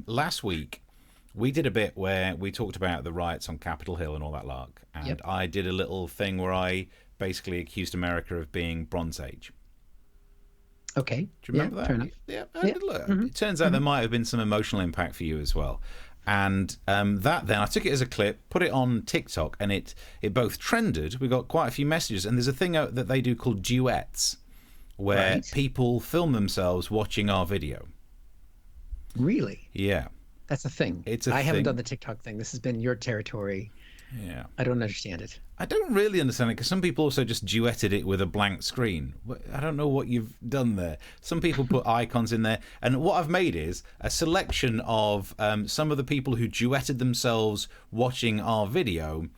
last week we did a bit where we talked about the riots on Capitol Hill and all that lark, and I did a little thing where I basically accused America of being Bronze Age. Okay. Do you remember that? Fair enough. Yeah. Look, it turns out there might have been some emotional impact for you as well. And that then, I took it as a clip, put it on TikTok, and it both trended. We got quite a few messages. And there's a thing that they do called duets, where people film themselves watching our video. Really? Yeah. That's a thing. I haven't done the TikTok thing. This has been your territory. Yeah. I don't understand it. I don't really understand it because some people also just duetted it with a blank screen. I don't know what you've done there. Some people put icons in there. And what I've made is a selection of some of the people who duetted themselves watching our video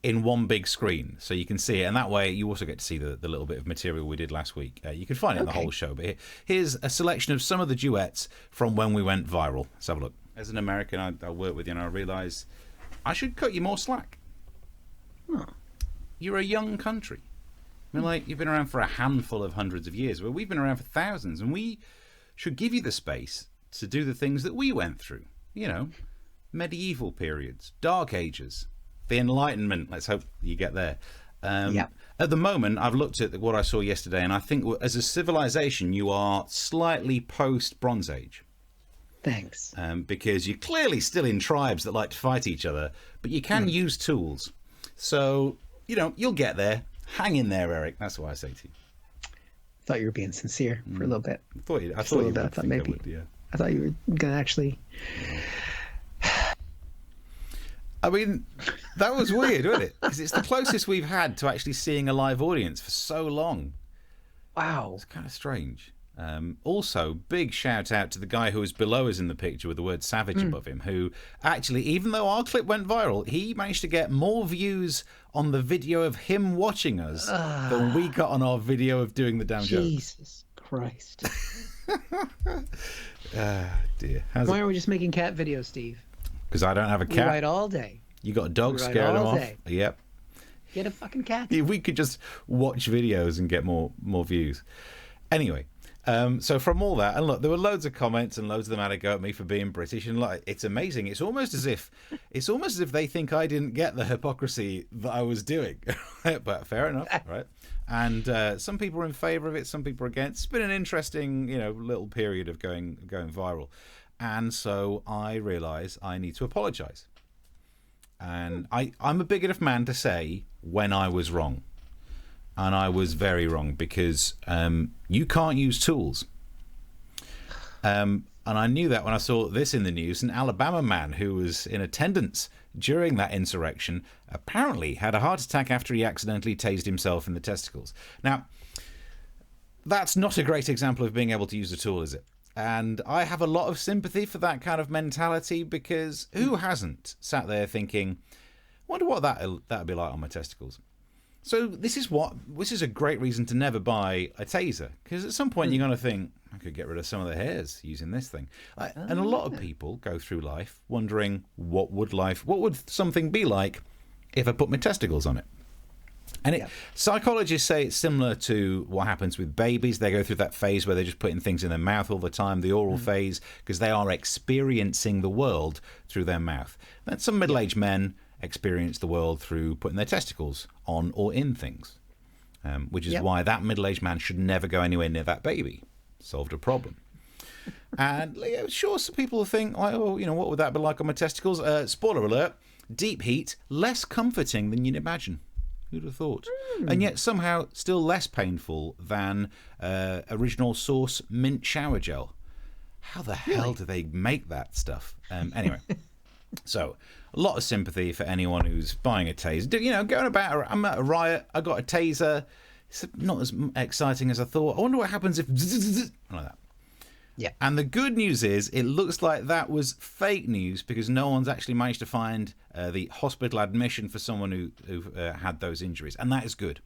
in one big screen. So you can see it. And that way you also get to see the little bit of material we did last week. You can find it in the whole show. But here's a selection of some of the duets from when we went viral. Let's have a look. As an American, I work with you and I realise I should cut you more slack. Huh. You're a young country. I mean, like, you've been around for a handful of hundreds of years. Well, we've been around for thousands, and we should give you the space to do the things that we went through. You know, medieval periods, dark ages, the Enlightenment. Let's hope you get there. At the moment, I've looked at what I saw yesterday, and I think as a civilization, you are slightly post-Bronze Age. Thanks. Because you're clearly still in tribes that like to fight each other, but you can use tools. So, you know, you'll get there. Hang in there, Eric. That's what I say to you. I thought you were being sincere for a little bit. I thought you would. I thought you were going to actually... I mean, that was weird, wasn't it? Because it's the closest we've had to actually seeing a live audience for so long. Wow. It's kind of strange. Also, big shout out to the guy who was below us in the picture with the word savage above him, who actually, even though our clip went viral, he managed to get more views on the video of him watching us than we got on our video of doing the damn joke. Jesus Christ. Dear. Why aren't we just making cat videos, Steve? Because I don't have a cat. We ride all day. You got a dog, scare them off. Yep. Get a fucking cat. We could just watch videos and get more views. Anyway. So from all that, and look, there were loads of comments and loads of them had a go at me for being British, and like, it's amazing. It's almost as if they think I didn't get the hypocrisy that I was doing. But fair enough, right? And some people are in favour of it, some people are against. It's been an interesting, little period of going viral, and so I realise I need to apologise. And I'm a big enough man to say when I was wrong. And I was very wrong because you can't use tools. And I knew that when I saw this in the news. An Alabama man who was in attendance during that insurrection apparently had a heart attack after he accidentally tased himself in the testicles. Now, that's not a great example of being able to use a tool, is it? And I have a lot of sympathy for that kind of mentality because who hasn't sat there thinking, wonder what that'd be like on my testicles? So this is a great reason to never buy a taser, because at some point you're going to think, I could get rid of some of the hairs using this thing. And a lot of people go through life wondering, what would something be like if I put my testicles on it? And psychologists say it's similar to what happens with babies. They go through that phase where they're just putting things in their mouth all the time, the oral phase, because they are experiencing the world through their mouth. Then some middle-aged men experience the world through putting their testicles on or in things, which is why that middle-aged man should never go anywhere near that baby. Solved a problem. And sure, some people think, what would that be like on my testicles? Spoiler alert, deep heat, less comforting than you'd imagine. Who'd have thought? And yet somehow still less painful than original source mint shower gel. How the hell do they make that stuff? Anyway. So, a lot of sympathy for anyone who's buying a taser. Going about, I'm at a riot, I got a taser. It's not as exciting as I thought. I wonder what happens if... like that. Yeah. And the good news is, it looks like that was fake news because no one's actually managed to find the hospital admission for someone who had those injuries. And that is good.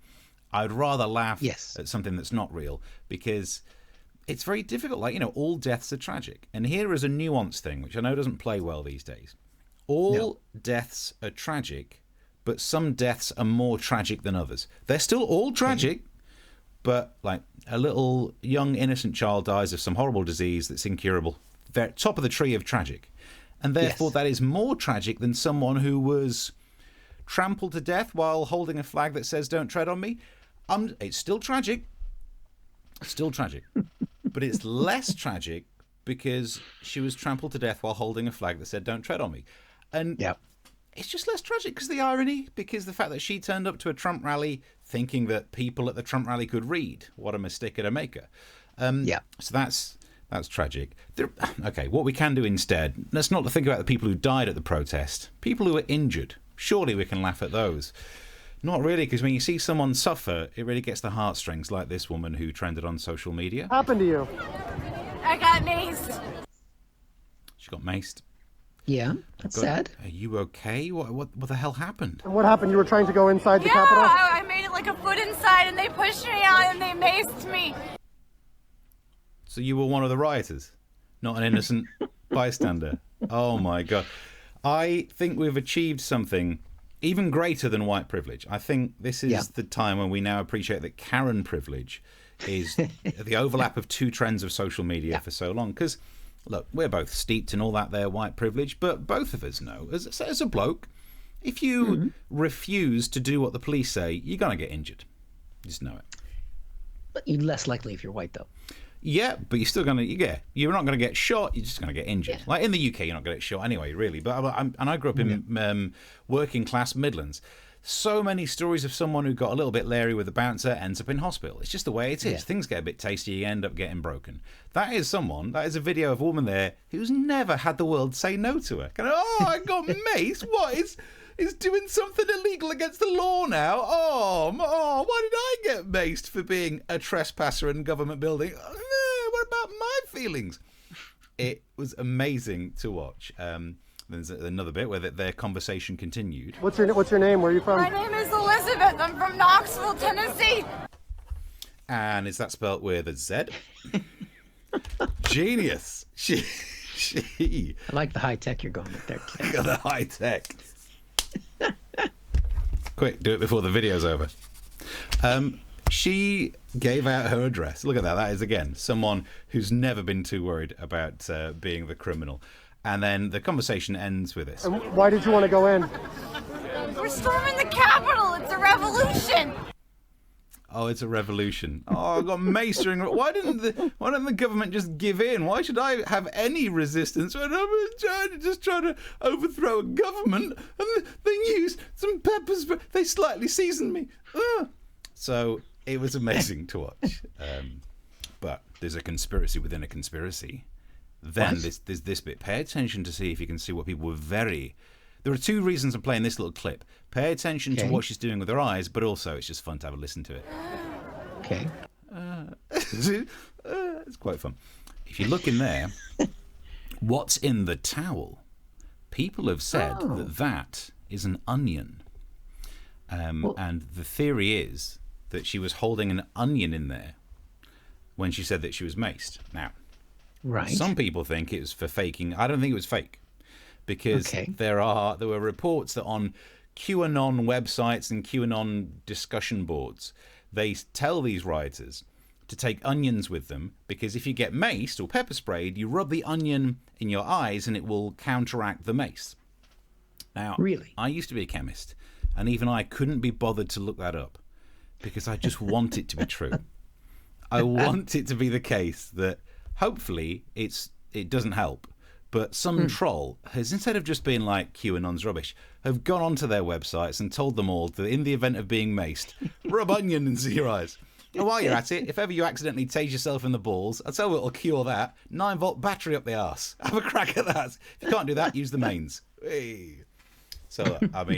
I'd rather laugh at something that's not real because... it's very difficult. All deaths are tragic. And here is a nuanced thing, which I know doesn't play well these days. All deaths are tragic, but some deaths are more tragic than others. They're still all tragic, but like a little young innocent child dies of some horrible disease that's incurable. top of the tree of tragic. And therefore that is more tragic than someone who was trampled to death while holding a flag that says "Don't tread on me." It's still tragic. Still tragic. But it's less tragic because she was trampled to death while holding a flag that said "Don't tread on me." And it's just less tragic because the irony, because the fact that she turned up to a Trump rally thinking that people at the Trump rally could read. What a mistake at a maker. So that's tragic. Okay, what we can do instead, let's not think about the people who died at the protest. People who were injured. Surely we can laugh at those. Not really, because when you see someone suffer, it really gets the heartstrings, like this woman who trended on social media. What happened to you? I got maced. She got maced. Yeah, that's sad. Are you okay? What the hell happened? And what happened? You were trying to go inside the Capitol? Yeah, I made it like a foot inside, and they pushed me out, and they maced me. So you were one of the rioters, not an innocent bystander. Oh, my God. I think we've achieved something even greater than white privilege. I think this is the time when we now appreciate that Karen privilege is the overlap of two trends of social media for so long. Because, look, we're both steeped in all that there white privilege, but both of us know, as a bloke, if you refuse to do what the police say, you're going to get injured. You just know it. But you're less likely if you're white, though. Yeah, but you're still going to, you're not going to get shot, you're just going to get injured. Yeah. Like in the UK, you're not going to get shot anyway, really. But I grew up in working class Midlands. So many stories of someone who got a little bit leery with a bouncer ends up in hospital. It's just the way it is. Things get a bit tasty, you end up getting broken. That is a video of a woman there who's never had the world say no to her. I got maced? What? Is doing something illegal against the law now? Why did I get maced for being a trespasser in a government building? What about my feelings? It was amazing to watch. There's another bit where their conversation continued. What's your name? Where are you from? My name is Elizabeth. I'm from Knoxville, Tennessee. And is that spelt with a Z? Genius. She. I like the high tech you're going with there. Got the high tech. Quick, do it before the video's over. She gave out her address. Look at that. That is, again, someone who's never been too worried about being the criminal. And then the conversation ends with this. And why did you want to go in? We're storming the Capitol. It's a revolution. Oh, it's a revolution. I got maced during... Why didn't the government just give in? Why should I have any resistance when I'm trying to overthrow a government and they use some peppers, but they slightly seasoned me. So it was amazing to watch. But there's a conspiracy within a conspiracy. Then there's this bit. Pay attention to see if you can see what people were very... There are two reasons I'm playing this little clip. Pay attention to what she's doing with her eyes, but also it's just fun to have a listen to it. Okay. It's quite fun. If you look in there, what's in the towel? People have said that is an onion. And the theory is that she was holding an onion in there when she said that she was maced. Now, some people think it was for faking. I don't think it was fake. Because there were reports that on QAnon websites and QAnon discussion boards, they tell these rioters to take onions with them, because if you get maced or pepper sprayed, you rub the onion in your eyes and it will counteract the mace. Now, I used to be a chemist, and even I couldn't be bothered to look that up because I just want it to be true. I want it to be the case that hopefully it doesn't help. But some troll has, instead of just being like QAnon's rubbish, have gone onto their websites and told them all that in the event of being maced, rub onion into your eyes. And while you're at it, if ever you accidentally tase yourself in the balls, I'll tell you what'll cure that. 9-volt battery up the arse. Have a crack at that. If you can't do that, use the mains. Hey. So, I mean...